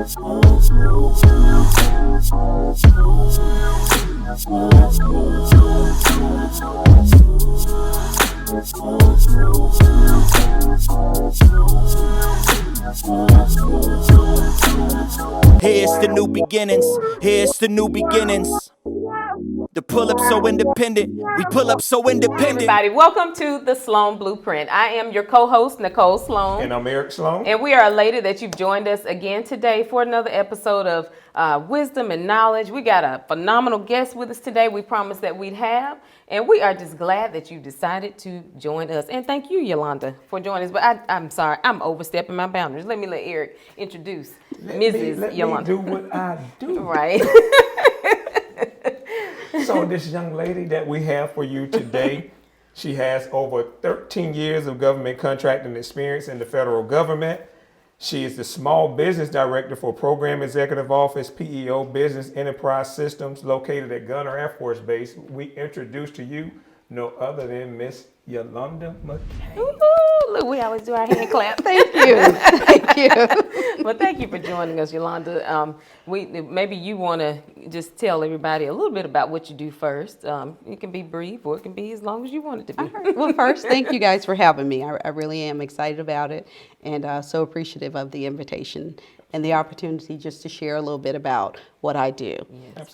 Here's the new beginnings. Here's the new beginnings. The pull up so independent. We pull up so independent. Everybody, welcome to the Sloan Blueprint. I am your co-host, Nicole Sloan. And I'm Eric Sloan. And we are elated that you've joined us again today for another episode of Wisdom and Knowledge. We got a phenomenal guest with us today. We promised that we'd have. And we are just glad that you decided to join us. And thank you, Yolanda, for joining us. But I'm sorry, I'm overstepping my boundaries. Let Eric introduce Mrs. Yolanda. Let me do what I do. Right. So this young lady that we have for you today, she has over 13 years of government contracting experience in the federal government. She is the Small Business Director for Program Executive Office, PEO Business Enterprise Systems, located at Gunter Air Force Base. We introduce to you no other than Miss Yolanda McCain. Ooh, look, we always do our hand clap. Thank you. Thank you. Well, thank you for joining us, Yolanda. Maybe you want to just tell everybody a little bit about what you do first. It can be brief or it can be as long as you want it to be. All right. Well, first, thank you guys for having me. I really am excited about it and so appreciative of the invitation and the opportunity just to share a little bit about what I do. Yes.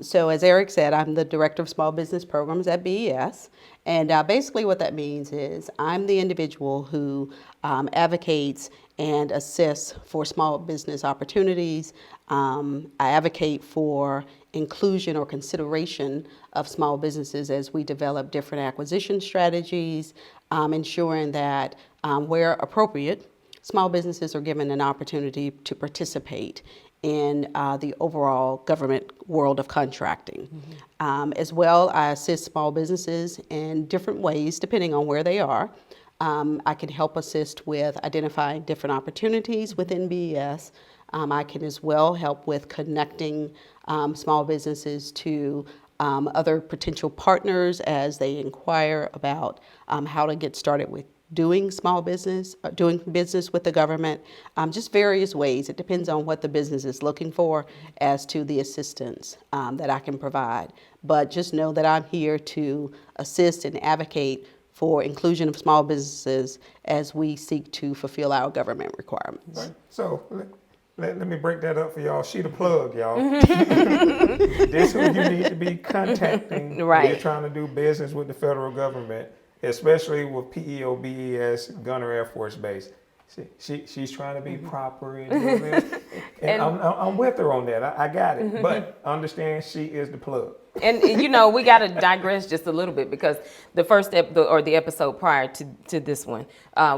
So as Eric said, I'm the Director of Small Business Programs at BES. And basically what that means is I'm the individual who advocates and assists for small business opportunities. I advocate for inclusion or consideration of small businesses as we develop different acquisition strategies, ensuring that where appropriate, small businesses are given an opportunity to participate in the overall government world of contracting. Mm-hmm. As well, I assist small businesses in different ways depending on where they are. I can help assist with identifying different opportunities within BES. I can as well help with connecting small businesses to other potential partners as they inquire about how to get started with doing business with the government, just various ways. It depends on what the business is looking for as to the assistance that I can provide. But just know that I'm here to assist and advocate for inclusion of small businesses as we seek to fulfill our government requirements. Right. So let me break that up for y'all. She the plug, y'all. This is who you need to be contacting. Right. You're trying to do business with the federal government, especially with PEO BES Gunter Air Force Base. She's trying to be proper and I'm with her on that. I got it. But understand she is the plug. And we got to digress just a little bit because the first the episode prior to this one,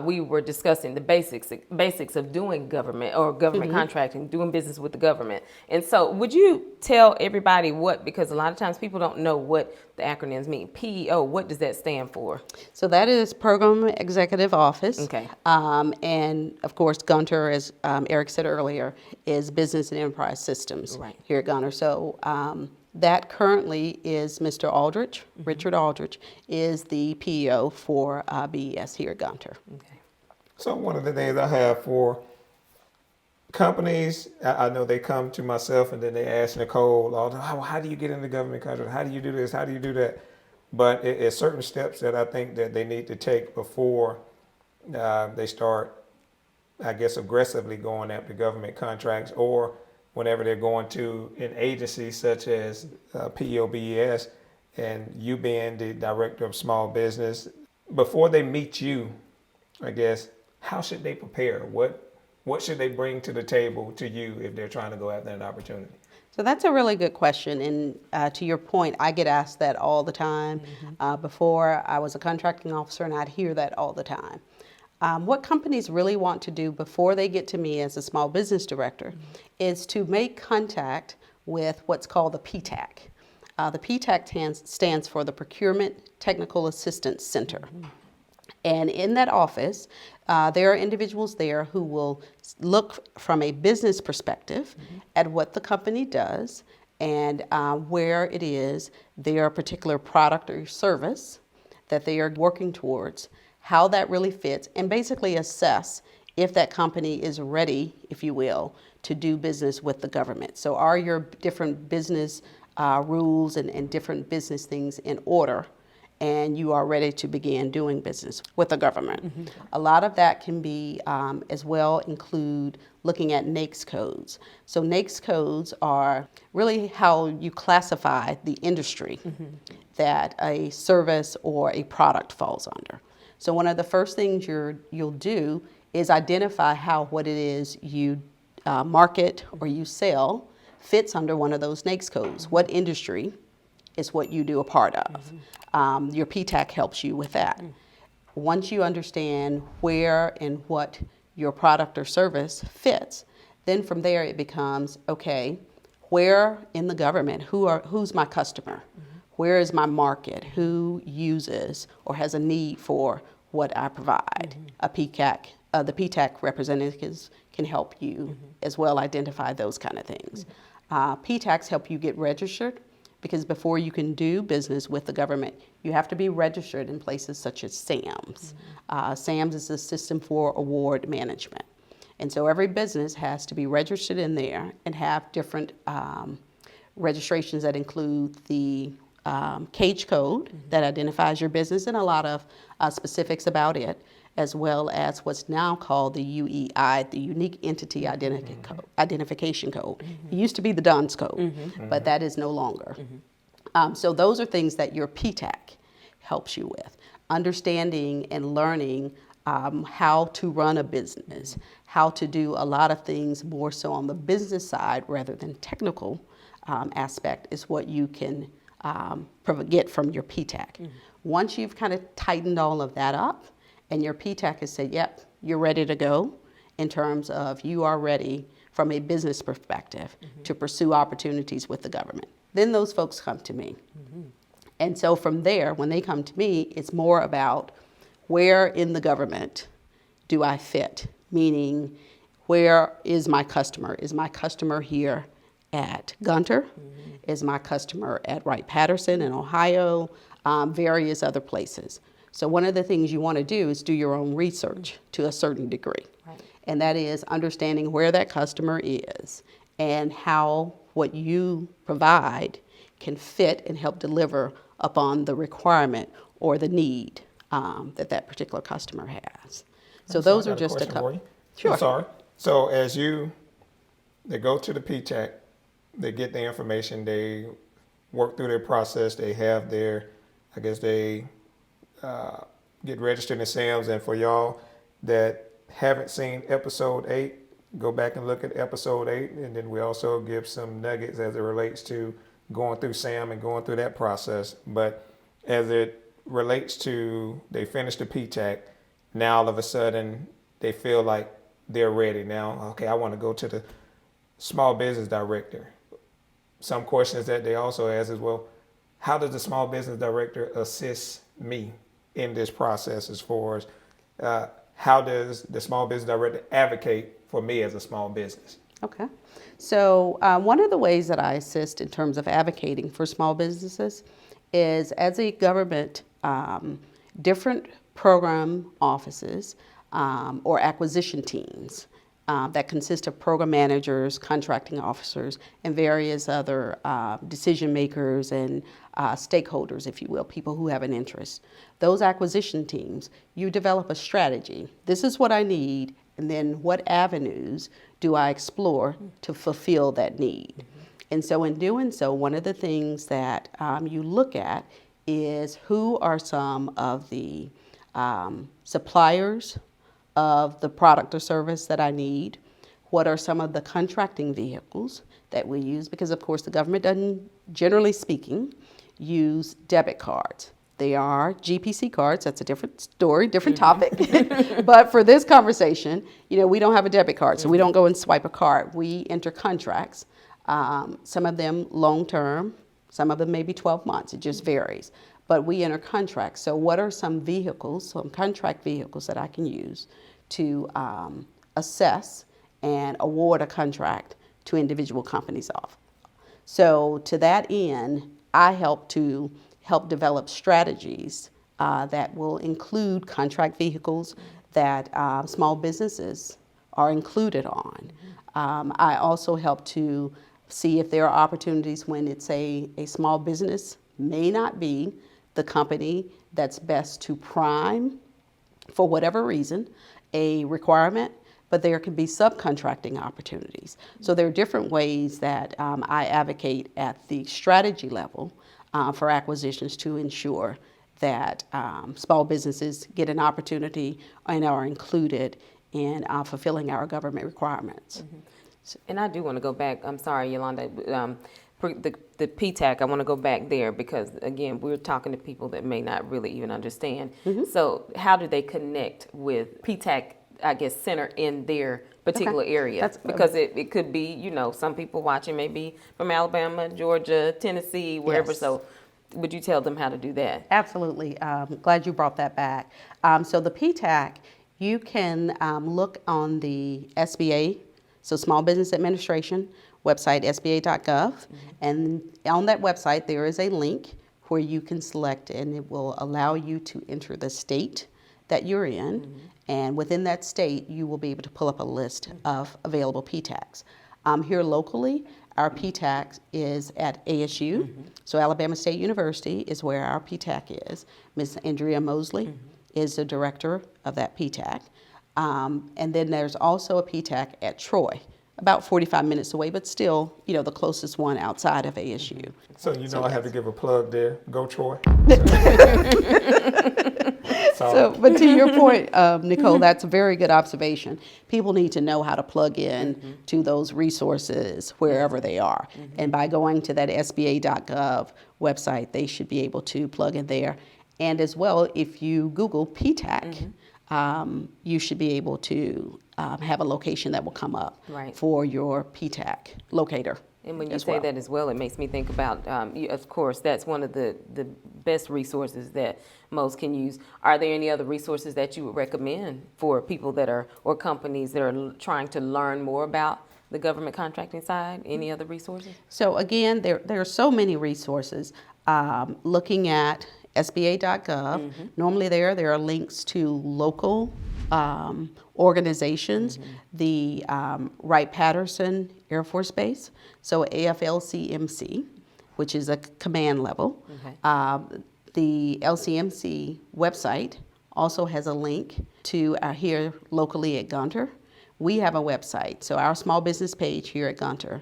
we were discussing the basics of doing government or government contracting, doing business with the government. And so, would you tell everybody because a lot of times people don't know what the acronyms mean. PEO, what does that stand for? So that is Program Executive Office. Okay. And of course, Gunter, as Eric said earlier, is Business and Enterprise Systems here at Gunter. So that currently is Mr. Aldrich, Richard Aldrich, is the PEO for BES here at Gunter. Okay. So one of the things I have for companies, I know they come to myself and then they ask Nicole, how do you get into government contract? How do you do this? How do you do that? But it's certain steps that I think that they need to take before they start, I guess, aggressively going after government contracts, or whenever they're going to an agency such as PEO BES, and you being the Director of Small Business, before they meet you, I guess, how should they prepare? What should they bring to the table to you if they're trying to go after an opportunity? So that's a really good question. And to your point, I get asked that all the time. Before I was a contracting officer, and I'd hear that all the time. What companies really want to do before they get to me as a small business director is to make contact with what's called the Ptac. The Ptac stands for the Procurement Technical Assistance Center. And in that office, there are individuals there who will look from a business perspective at what the company does and where it is their particular product or service that they are working towards, how that really fits, and basically assess if that company is ready, if you will, to do business with the government. So are your different business rules and different business things in order, and you are ready to begin doing business with the government? Mm-hmm. A lot of that can be as well include looking at NAICS codes. So NAICS codes are really how you classify the industry that a service or a product falls under. So one of the first things you'll do is identify how what it is you market or you sell fits under one of those NAICS codes. What industry is what you do a part of. Your Ptac helps you with that. Once you understand where and what your product or service fits, then from there it becomes, okay, where in the government, who's my customer? Where is my market? Who uses or has a need for what I provide? A Ptac, the Ptac representatives can help you as well identify those kind of things. Ptacs help you get registered, because before you can do business with the government, you have to be registered in places such as SAMS. SAMS is the System for Award Management. And so every business has to be registered in there and have different registrations that include the CAGE code that identifies your business and a lot of specifics about it, as well as what's now called the UEI, the Unique Entity Identification Code. It used to be the DUNS code, but that is no longer. So those are things that your Ptac helps you with. Understanding and learning how to run a business, how to do a lot of things more so on the business side rather than technical aspect is what you can get from your Ptac. Once you've kind of tightened all of that up, and your Ptac has said, yep, you're ready to go in terms of you are ready from a business perspective to pursue opportunities with the government. Then those folks come to me. And so from there, when they come to me, it's more about where in the government do I fit? Meaning, where is my customer? Is my customer here at Gunter? Is my customer at Wright-Patterson in Ohio? Various other places. So one of the things you want to do is do your own research to a certain degree. Right. And that is understanding where that customer is and how what you provide can fit and help deliver upon the requirement or the need that particular customer has. So those are just a couple. Sure. I'm sorry. So as they go to the Ptac, they get the information, they work through their process, they have their, I guess they get registered in SAMS. And for y'all that haven't seen episode 8, go back and look at episode 8, and then we also give some nuggets as it relates to going through SAM and going through that process. But as it relates to they finish the Ptac, now all of a sudden they feel like they're ready now. Okay, I want to go to the small business director. Some questions that they also ask is, well, how does the small business director assist me in this process as far as how does the small business director advocate for me as a small business? Okay. So one of the ways that I assist in terms of advocating for small businesses is as a government, different program offices or acquisition teams that consist of program managers, contracting officers, and various other decision makers and stakeholders, if you will, people who have an interest. Those acquisition teams, you develop a strategy. This is what I need, and then what avenues do I explore to fulfill that need? And so in doing so, one of the things that you look at is who are some of the suppliers of the product or service that I need? What are some of the contracting vehicles that we use? Because of course the government doesn't, generally speaking, use debit cards. They are GPC cards. That's a different story, different topic. But for this conversation, we don't have a debit card, so we don't go and swipe a card. We enter contracts. Some of them long-term, some of them maybe 12 months. It just varies. But we enter contracts. So what are some vehicles, some contract vehicles that I can use to assess and award a contract to individual companies off? So to that end, I help develop strategies that will include contract vehicles that small businesses are included on. I also help to see if there are opportunities when it's a small business may not be the company that's best to prime, for whatever reason, a requirement, but there can be subcontracting opportunities. So there are different ways that I advocate at the strategy level for acquisitions to ensure that small businesses get an opportunity and are included in fulfilling our government requirements. And I do want to go back. I'm sorry, Yolanda. The Ptac, I want to go back there because, again, we're talking to people that may not really even understand. So how do they connect with Ptac, I guess, center in their particular area? Because it could be, you know, some people watching may be from Alabama, Georgia, Tennessee, wherever. Yes. So would you tell them how to do that? Absolutely. Glad you brought that back. So the Ptac, you can look on the SBA, so Small Business Administration website, sba.gov. And on that website, there is a link where you can select, and it will allow you to enter the state that you're in. And within that state, you will be able to pull up a list of available Ptacs. Here locally, our Ptac is at ASU. So Alabama State University is where our Ptac is. Ms. Andrea Mosley is the director of that Ptac. And then there's also a Ptac at Troy, about 45 minutes away, but still, you know, the closest one outside of ASU. So you know I have to give a plug there. Go Troy. But to your point, Nicole, that's a very good observation. People need to know how to plug in to those resources wherever they are. And by going to that sba.gov website, they should be able to plug in there. And as well, if you Google Ptac, you should be able to have a location that will come up for your Ptac locator. And when you say that as well, it makes me think about, of course, that's one of the best resources that most can use. Are there any other resources that you would recommend for people that are, or companies that are trying to learn more about the government contracting side? Any other resources? So again, there are so many resources. Looking at sba.gov, normally there are links to local organizations, the Wright-Patterson Air Force Base, so AFLCMC, which is a command level. The LCMC website also has a link to here locally at Gunter. We have a website, so our small business page here at Gunter,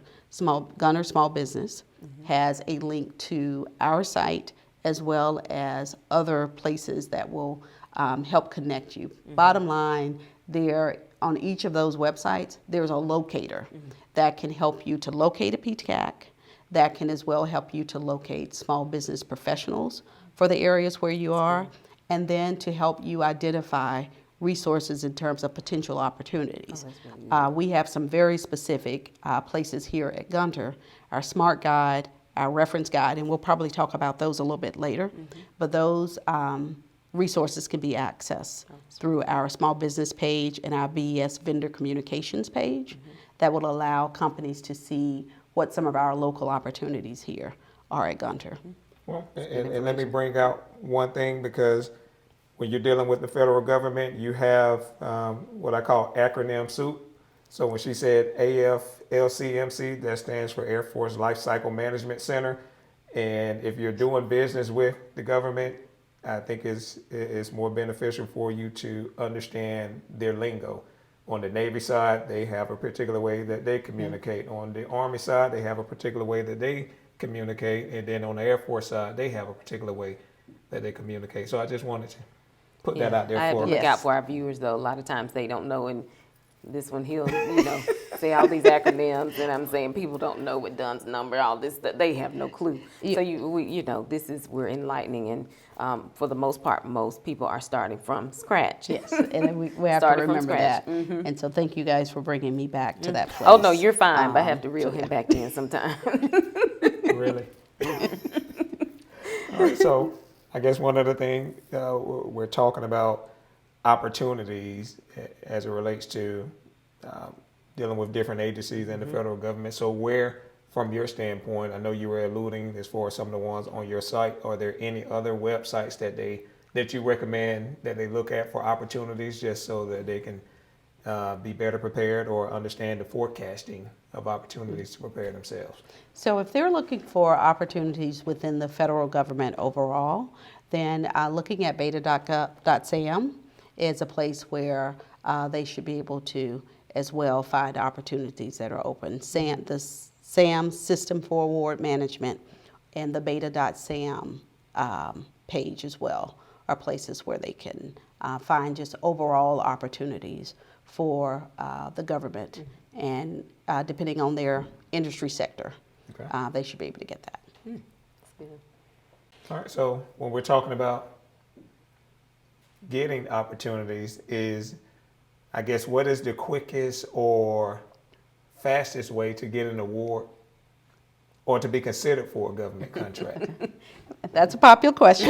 Gunter Small Business, has a link to our site as well as other places that will help connect you. Bottom line, there on each of those websites, there's a locator that can help you to locate a Ptac, that can as well help you to locate small business professionals for the areas where you are, and then to help you identify resources in terms of potential opportunities. We have some very specific places here at Gunter, our Smart Guide, our reference guide, and we'll probably talk about those a little bit later, but those resources can be accessed through our small business page and our BES vendor communications page that will allow companies to see what some of our local opportunities here are at Gunter. Well, and let me bring out one thing, because when you're dealing with the federal government, you have what I call acronym soup. So when she said AFLCMC, that stands for Air Force Life Cycle Management Center. And if you're doing business with the government, I think it's more beneficial for you to understand their lingo. On the Navy side, they have a particular way that they communicate. On the Army side, they have a particular way that they communicate. And then on the Air Force side, they have a particular way that they communicate. So I just wanted to put that out there I have for to look out for our viewers, though. A lot of times they don't know, and this one he'll, say all these acronyms, and I'm saying people don't know what DUNS number, all this, they have no clue. So we're enlightening, and for the most part, most people are starting from scratch. Yes, and we have to remember that. And so thank you guys for bringing me back to that place. Oh, no, you're fine, but I have to reel him back in sometime. Really? All right, so I guess one other thing, we're talking about opportunities as it relates to dealing with different agencies in the federal government. So where, from your standpoint, I know you were alluding as far as some of the ones on your site, are there any other websites that they that you recommend that they look at for opportunities, just so that they can be better prepared or understand the forecasting of opportunities to prepare themselves? So if they're looking for opportunities within the federal government overall, then looking at beta.gov.sam is a place where they should be able to as well find opportunities that are open. The SAM, System for Award Management, and the beta.sam page as well are places where they can find just overall opportunities for the government, and depending on their industry sector, they should be able to get that. That's good. All right, so when we're talking about getting opportunities, I guess, what is the quickest or fastest way to get an award or to be considered for a government contract? That's a popular question.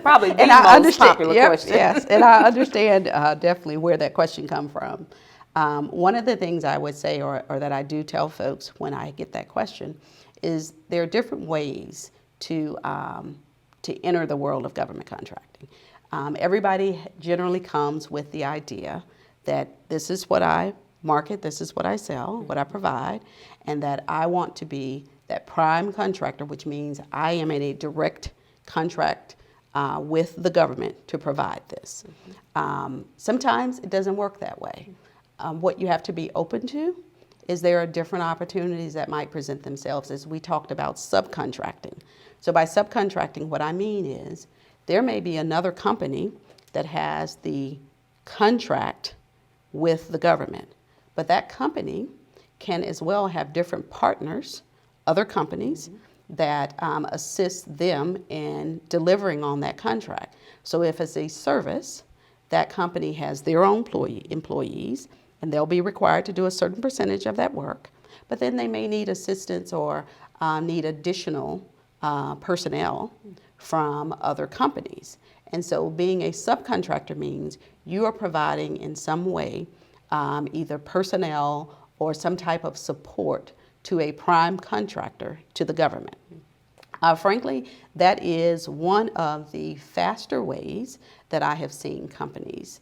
Probably the And I most popular question. Yes, and I understand definitely where that question come from. One of the things I would say, or that I do tell folks when I get that question, is there are different ways to enter the world of government contracting. Everybody generally comes with the idea that this is what I market, this is what I sell, what I provide, and that I want to be that prime contractor, which means I am in a direct contract with the government to provide this. Sometimes it doesn't work that way. What you have to be open to is there are different opportunities that might present themselves, as we talked about subcontracting. So by subcontracting, what I mean is there may be another company that has the contract with the government, but that company can as well have different partners, other companies, that assist them in delivering on that contract. So if it's a service, that company has their own employees, and they'll be required to do a certain percentage of that work, but then they may need assistance or need additional personnel from other companies. And so being a subcontractor means you are providing in some way either personnel or some type of support to a prime contractor to the government. Frankly, that is one of the faster ways that I have seen companies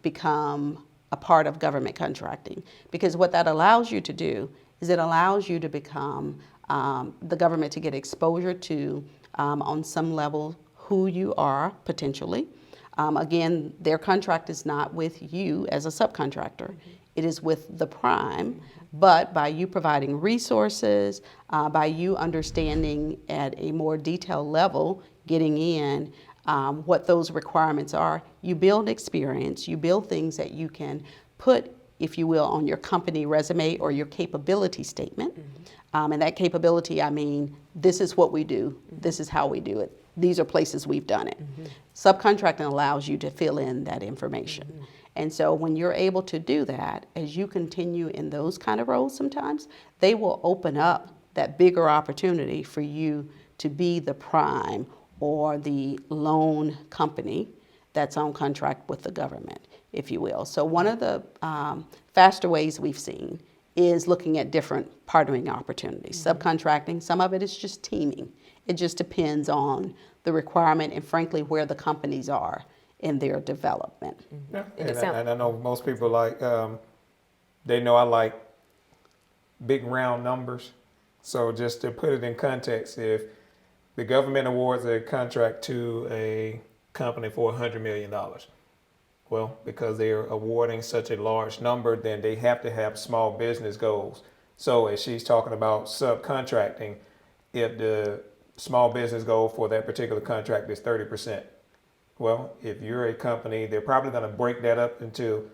become a part of government contracting, because what that allows you to do is it allows you to become the government to get exposure to, on some level, who you are potentially. Again, their contract is not with you as a subcontractor. It is with the prime, but by you providing resources, by you understanding at a more detailed level, getting in what those requirements are, you build experience, you build things that you can put, if you will, on your company resume or your capability statement. And that capability, I mean, this is what we do, this is how we do it, these are places we've done it. Subcontracting allows you to fill in that information. And so when you're able to do that, as you continue in those kind of roles sometimes, they will open up that bigger opportunity for you to be the prime or the loan company that's on contract with the government, if you will. So one of the faster ways we've seen is looking at different partnering opportunities. Subcontracting, some of it is just teaming. It just depends on the requirement and frankly where the companies are in their development. Yeah. And I know most people like, they know I like big round numbers. So just to put it in context, if the government awards a contract to a company for $100 million, well, because they are awarding such a large number, then they have to have small business goals. So as she's talking about subcontracting, if the small business goal for that particular contract is 30%, well, if you're a company, they're probably going to break that up into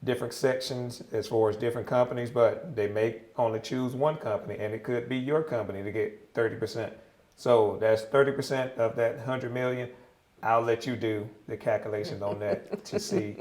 different sections as far as different companies, but they may only choose one company, and it could be your company to get 30%. So that's 30% of that 100 million. I'll let you do the calculations on that to see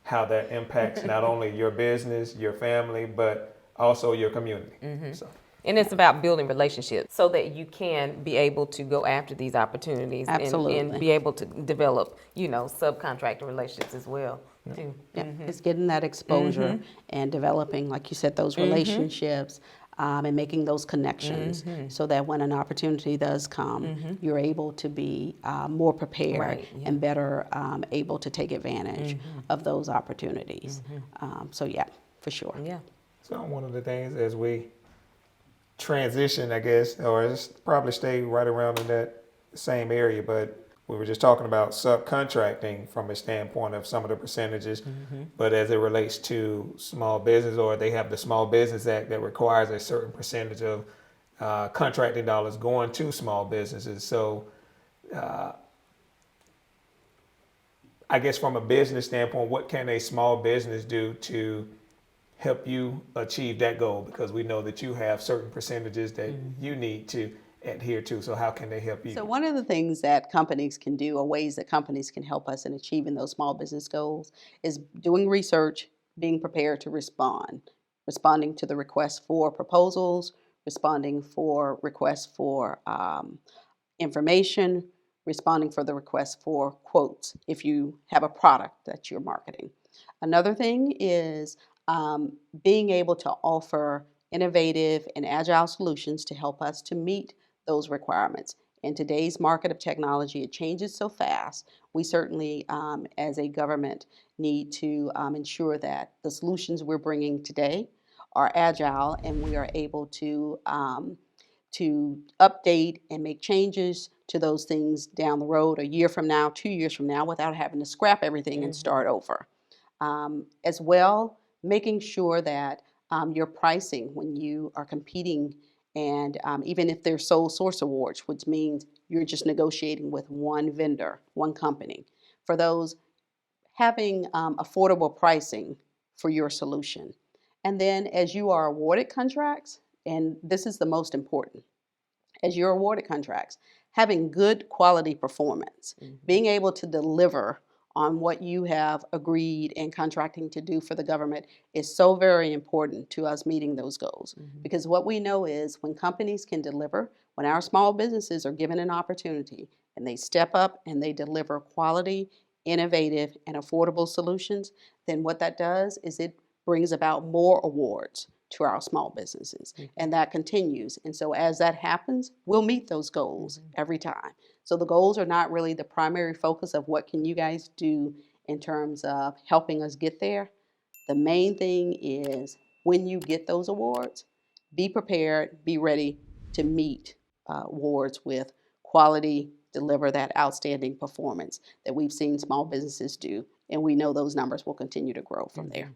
how that impacts not only your business, your family, but also your community. So. And it's about building relationships so that you can be able to go after these opportunities and be able to develop, subcontractor relationships as well, too. Yeah, it's getting that exposure and developing, like you said, those relationships and making those connections so that when an opportunity does come, you're able to be more prepared Right, yeah. and better able to take advantage of those opportunities. So yeah, for sure. Yeah. So one of the things as we transition, I guess, or it's probably stay right around in that same area, but we were just talking about subcontracting from a standpoint of some of the percentages, but as it relates to small business, or they have the Small Business Act that requires a certain percentage of contracting dollars going to small businesses. So I guess from a business standpoint, what can a small business do to help you achieve that goal? Because we know that you have certain percentages that you need to adhere to. So how can they help you? So one of the things that companies can do, or ways that companies can help us in achieving those small business goals, is doing research, being prepared to responding to the requests for proposals, responding for requests for information, responding for the request for quotes if you have a product that you're marketing. Another thing is being able to offer innovative and agile solutions to help us to meet those requirements. In today's market of technology, it changes so fast. We certainly, as a government, need to ensure that the solutions we're bringing today are agile and we are able to update and make changes to those things down the road, a year from now, 2 years from now, without having to scrap everything and start over. As well, making sure that your pricing when you are competing, and even if they're sole source awards, which means you're just negotiating with one vendor, one company, for those, having affordable pricing for your solution. And then as you are awarded contracts, and this is the most important, as you're awarded contracts, having good quality performance, being able to deliver on what you have agreed and contracting to do for the government is so very important to us meeting those goals. Because what we know is when companies can deliver, when our small businesses are given an opportunity and they step up and they deliver quality, innovative, and affordable solutions, then what that does is it brings about more awards to our small businesses, and that continues. And so as that happens, we'll meet those goals every time. So the goals are not really the primary focus of what can you guys do in terms of helping us get there. The main thing is when you get those awards, be prepared, be ready to meet awards with quality, deliver that outstanding performance that we've seen small businesses do, and we know those numbers will continue to grow from there.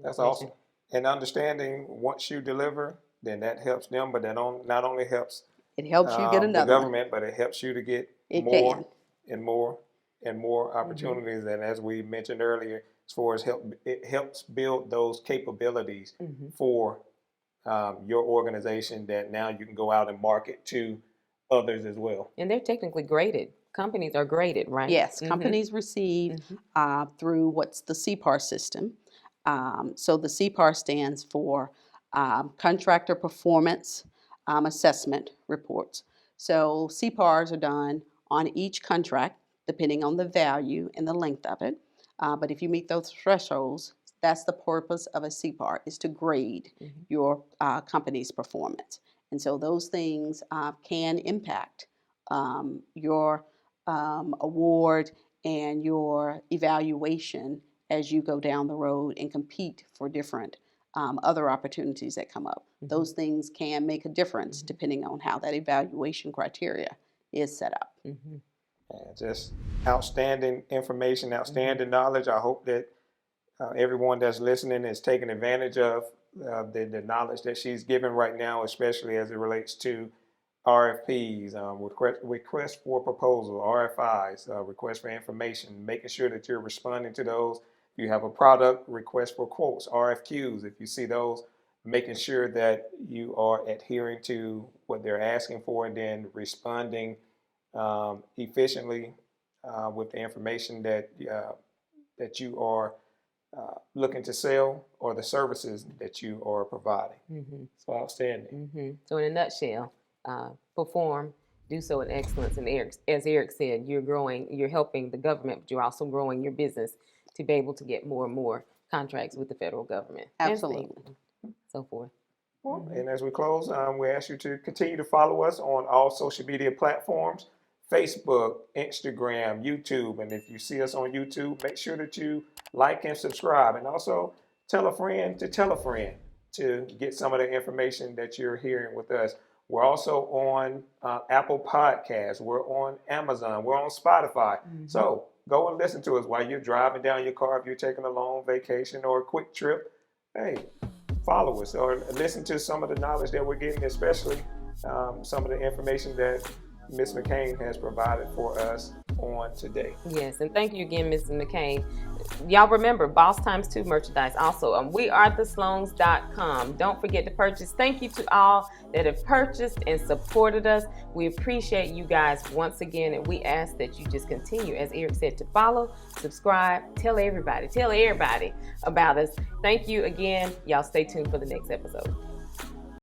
That's awesome. And understanding once you deliver, then that helps them, but that not only helps It helps you get the another one. government, but it helps you to get It more can. and more and more opportunities. And as we mentioned earlier, as far as it helps build those capabilities for your organization that now you can go out and market to others as well. And they're technically graded. Companies are graded, right? Yes, companies receive through what's the CPAR system. So the CPAR stands for Contractor Performance Assessment Reports. So CPARs are done on each contract, depending on the value and the length of it. But if you meet those thresholds, that's the purpose of a CPAR, is to grade your company's performance. And so those things can impact your award and your evaluation as you go down the road and compete for different other opportunities that come up. Those things can make a difference depending on how that evaluation criteria is set up. Just outstanding information, outstanding knowledge. I hope that everyone that's listening is taking advantage of the knowledge that she's giving right now, especially as it relates to RFPs, requests for proposal, RFIs, requests for information, making sure that you're responding to those. If you have a product, request for quotes, RFQs, if you see those, making sure that you are adhering to what they're asking for and then responding efficiently with the information that you are looking to sell or the services that you are providing. So outstanding. So in a nutshell, perform, do so in excellence. And as Eric said, you're growing, you're helping the government, but you're also growing your business to be able to get more and more contracts with the federal government. Absolutely. And so forth. Well, and as we close, we ask you to continue to follow us on all social media platforms, Facebook, Instagram, YouTube. And if you see us on YouTube, make sure that you like and subscribe. And also tell a friend to get some of the information that you're hearing with us. We're also on Apple Podcasts. We're on Amazon. We're on Spotify. So go and listen to us while you're driving down your car if you're taking a long vacation or a quick trip. Hey, follow us or listen to some of the knowledge that we're getting, especially some of the information that Ms. McCain has provided for us on today. Yes, and thank you again, Mrs. McCain. Y'all remember, Boss Times 2 merchandise also on wearethesloans.com. Don't forget to purchase. Thank you to all that have purchased and supported us. We appreciate you guys once again, and we ask that you just continue, as Eric said, to follow, subscribe, tell everybody about us. Thank you again. Y'all stay tuned for the next episode.